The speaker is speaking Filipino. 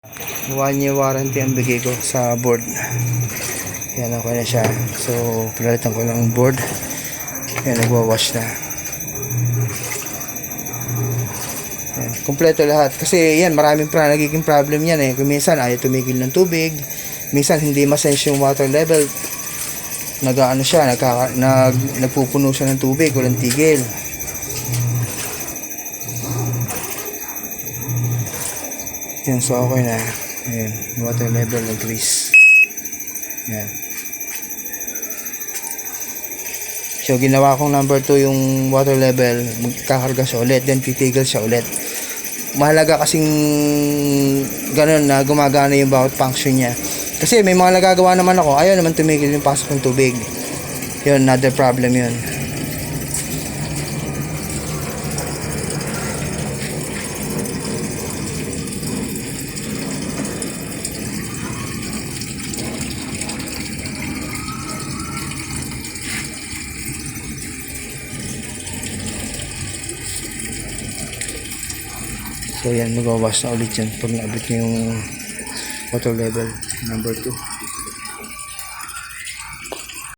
1 year warranty ang bigay ko sa board. Yan, okay na siya. So pinalitan ko ng board. Yan, nagwawash na. Yan, kompleto lahat. Kasi yan, maraming nagiging problem yan eh. Kung minsan ayaw tumigil ng tubig, minsan hindi masense yung water level, nag-ano siya, nagpupuno siya ng tubig, walang tigil. Yan, so okay na. Ayan, water level nag-grease. Yan. So ginawa kong number 2 yung water level, magkakarga siya ulit, then titigil siya ulit. Mahalaga kasing ganun na gumagana yung bawat function niya. Kasi may mga nagagawa naman ako, ayaw naman tumigil yung pasok ng tubig. Yun, another problem yun. So yan, mag-wash na ulit yan pag naabot yung water level number 2.